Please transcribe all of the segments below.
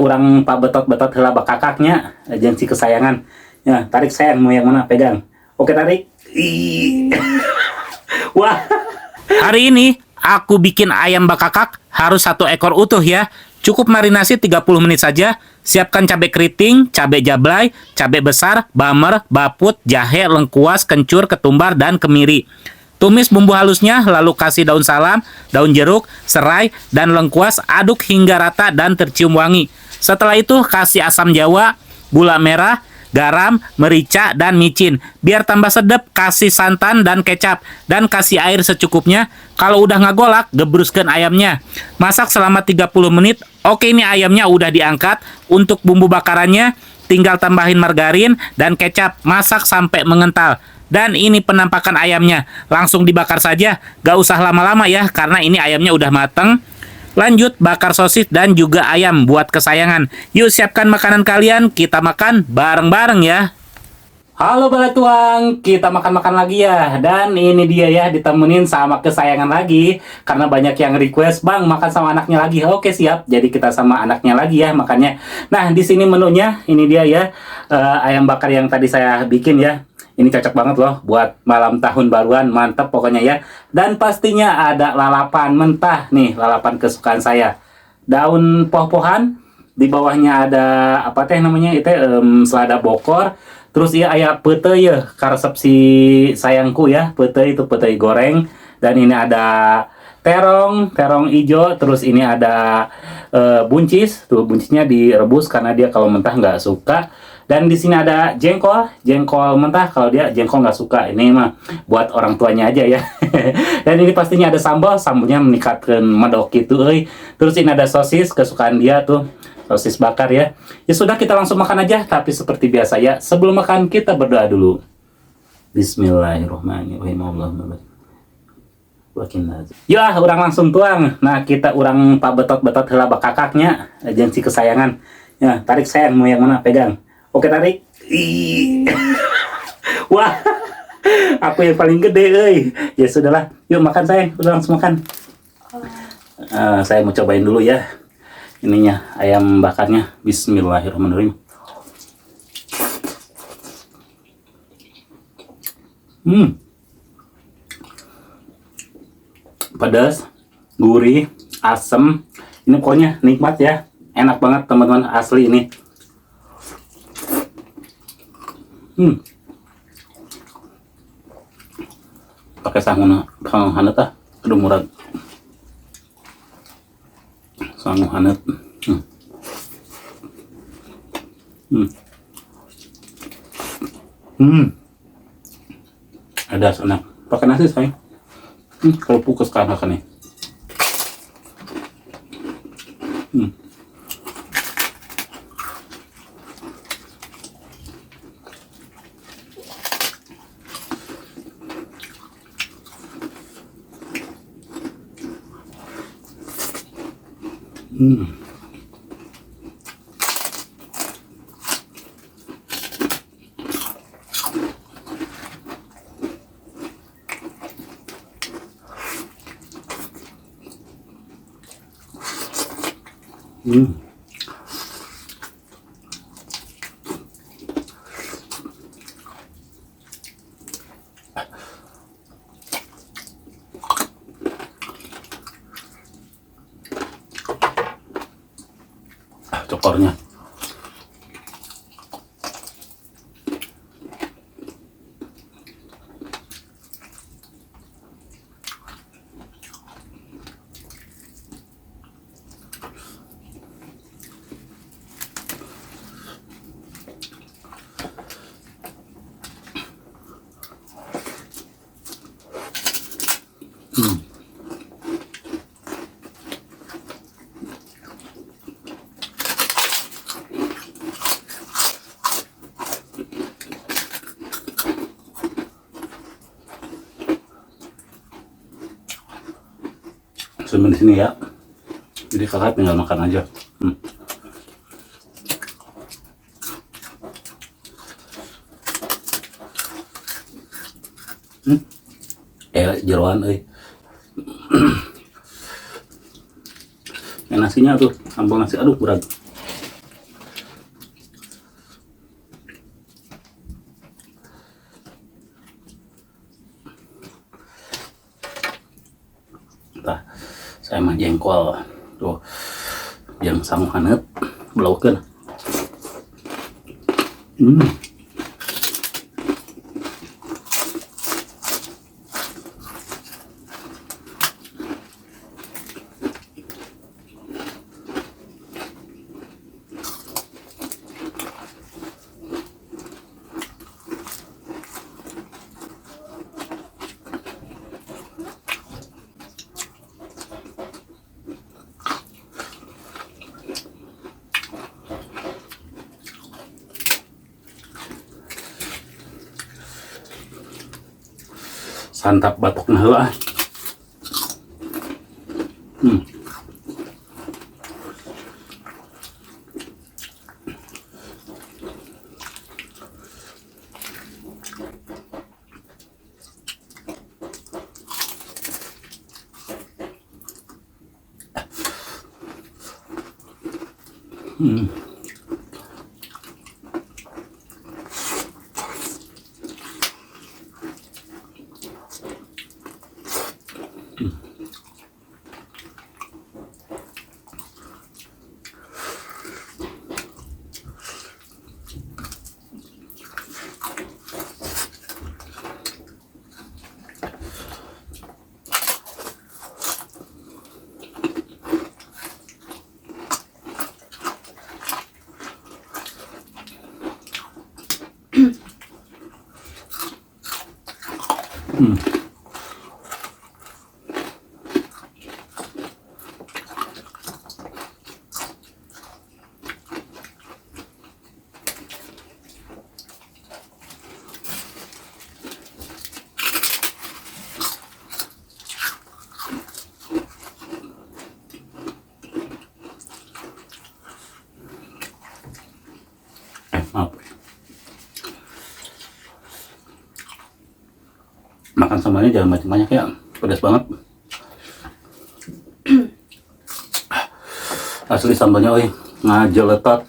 Orang pak betot-betot heula bakakaknya jeung si kesayangan. Ya, tarik sayang mau yang mana pegang. Oke, tarik. Ih. Wah. Hari ini aku bikin ayam bakakak harus 1 ekor utuh ya. Cukup marinasi 30 menit saja. Siapkan cabai keriting, cabai jablay, cabai besar, bamer, baput, jahe, lengkuas, kencur, ketumbar, dan kemiri. Tumis bumbu halusnya, lalu kasih daun salam, daun jeruk, serai, dan lengkuas, aduk hingga rata dan tercium wangi. Setelah itu kasih asam jawa, gula merah, garam, merica, dan micin. Biar tambah sedap, kasih santan dan kecap. Dan kasih air secukupnya. Kalau udah ngagolak, gebruskan ayamnya. Masak selama 30 menit. Oke, ini ayamnya udah diangkat. Untuk bumbu bakarannya, tinggal tambahin margarin dan kecap. Masak sampai mengental. Dan ini penampakan ayamnya. Langsung dibakar saja. Gak usah lama-lama ya, karena ini ayamnya udah mateng. Lanjut bakar sosis dan juga ayam buat kesayangan. Yuk siapkan makanan kalian, kita makan bareng-bareng ya. Halo Balatuang, kita makan-makan lagi ya. Dan ini dia ya, ditemenin sama kesayangan lagi. Karena banyak yang request, "Bang, makan sama anaknya lagi." Oke, siap. Jadi kita sama anaknya lagi ya makannya. Nah, di sini menunya, ini dia ya. Ayam bakar yang tadi saya bikin ya. Ini cocok banget loh buat malam tahun baruan, mantap pokoknya ya. Dan pastinya ada lalapan mentah nih, lalapan kesukaan saya. Daun poh-pohan, di bawahnya ada apa teh namanya itu selada bokor. Terus ya aya peuteuy ya, karesep si sayangku ya, peuteuy itu peuteuy goreng. Dan ini ada terong hijau, terus ini ada buncis, tuh buncisnya direbus karena dia kalau mentah nggak suka. Dan di sini ada jengkol mentah, kalau dia jengkol nggak suka. Ini mah buat orang tuanya aja ya. Dan ini pastinya ada sambalnya meningkatkan medok gitu, euy. Terus ini ada sosis kesukaan dia tuh, sosis bakar ya. Ya sudah, kita langsung makan aja, tapi seperti biasa ya, sebelum makan kita berdoa dulu. Bismillahirrahmanirrahim. Allahumma ya, orang langsung tuang. Nah, kita orang pak betot-betot heula bakakaknya jeung si kesayangan. Ya, tarik sayang mau yang mana pegang. Oke, tarik. Ih. Wah. Aku yang paling gede, euy. Ya sudahlah. Yuk makan sayang, udah langsung makan. Saya mau cobain dulu ya. Ininya ayam bakarnya. Bismillahirrahmanirrahim. Pedas, gurih, asem. Ini pokoknya nikmat ya. Enak banget teman-teman, asli ini. Pakai sangun hanet ah, aduh murad. Sangun hanet. Ada enak. Pakai nasi sayang. Kalau pukus kan nih. Cokornya. Semen di sini ya. Jadi kakak tinggal makan aja. Jeroan euy. Nasinya tuh, sambal nasi, aduh berat. emang jengkol tuh yang sangat hangat belaukeun. Santap batok nah heula. Maaf. Makan sambalnya jangan banyak-banyak ya, pedas banget. Asli sambalnya ngajeletot.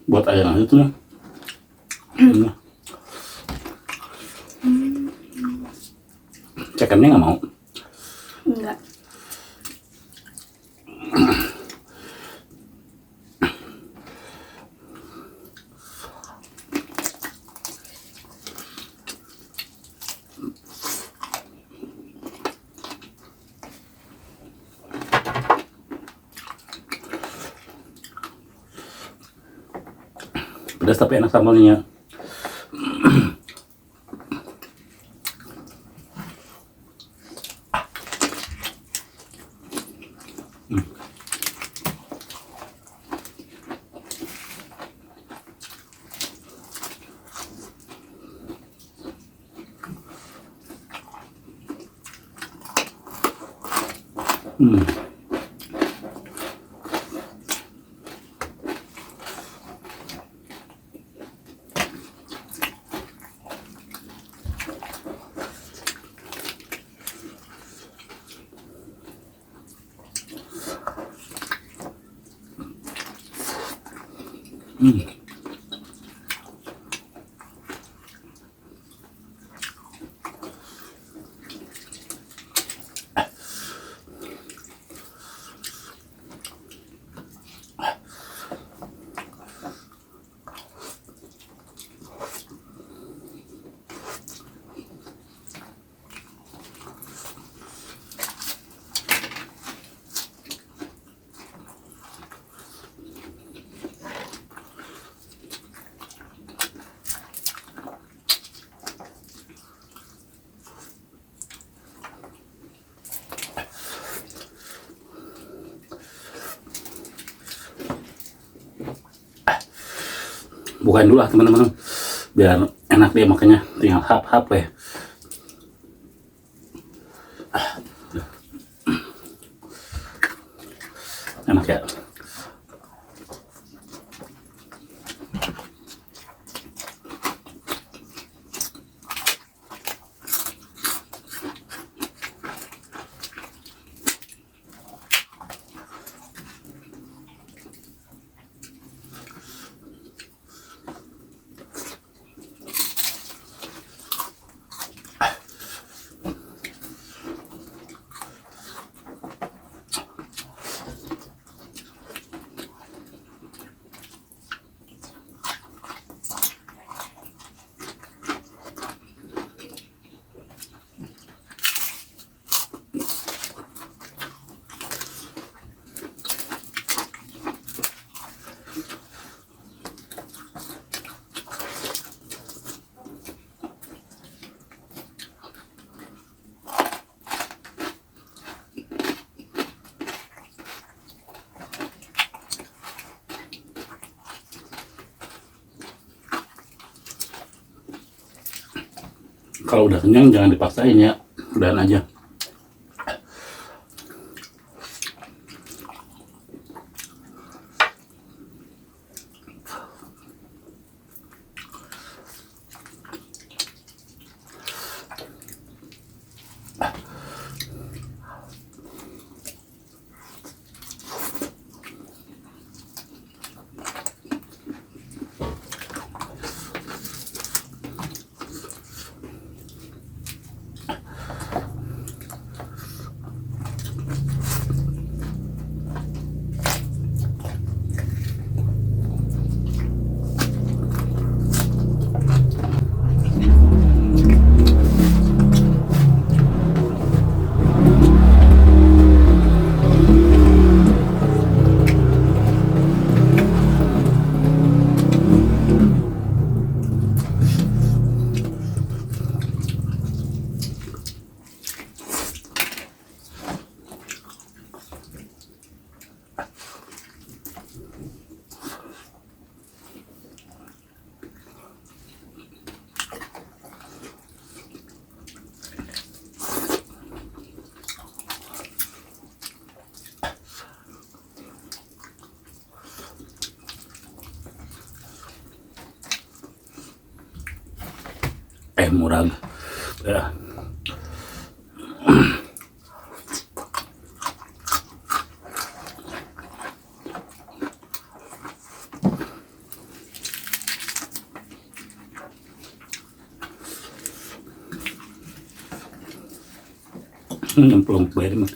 Buat ayam itu nih. Cekennya nggak mau. Enggak. Pedas tapi enak sambalnya. Bukain dulu lah teman-teman, biar enak dia makanya tinggal hap-hap ya. Enak ya. Kalau udah kenyang jangan dipaksain ya, udahan aja. Murag ya. Nyemplung bayar mah.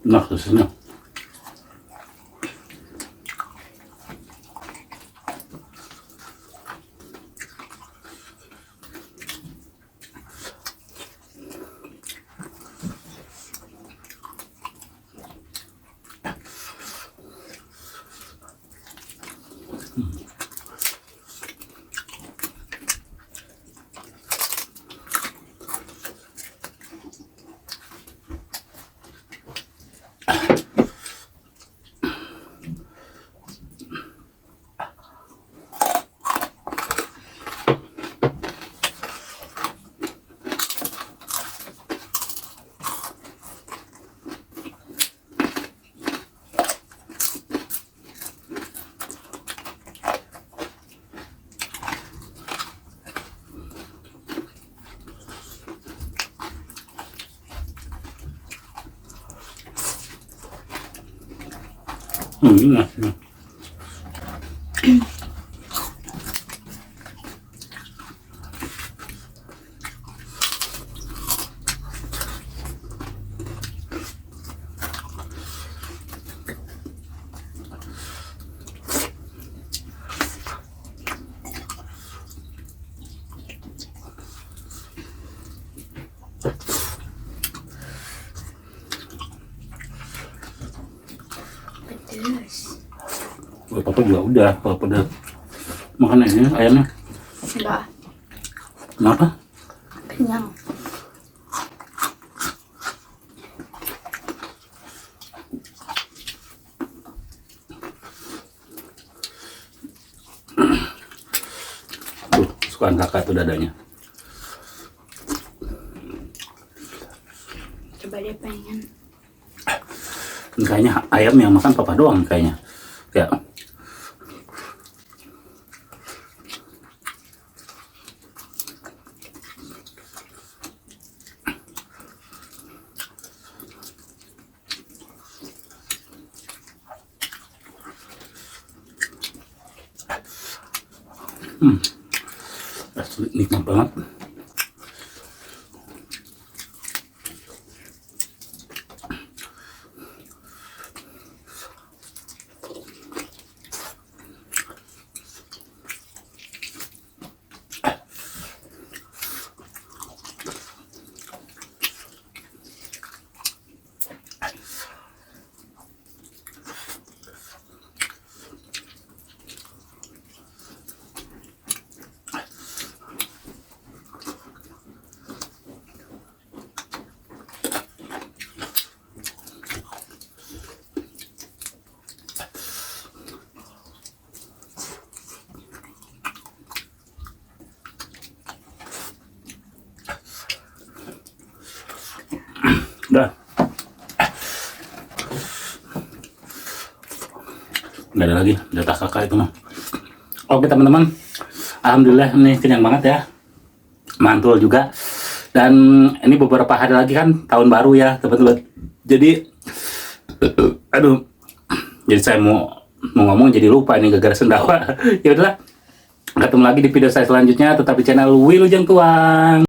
Nah, kesini. Nah. Pedes. Papa juga udah, Papa udah makan ini ayamnya. Enggak, Kenapa? kenyang. Tuh, sukaan kakak tuh dadanya. Coba dia pengen. Kayaknya ayam yang makan Papa doang kayaknya. Ya. Asli nikmat banget. Udah. Nggak ada lagi, jatah kakak itu mah. Oke teman-teman, alhamdulillah ini kenyang banget ya, mantul juga. Dan ini beberapa hari lagi kan tahun baru ya teman-teman. Jadi, aduh, jadi saya mau ngomong jadi lupa ini gara-gara sendawa. Ya udahlah, ketemu lagi di video saya selanjutnya. Tetap di channel Wilujeng Tuang.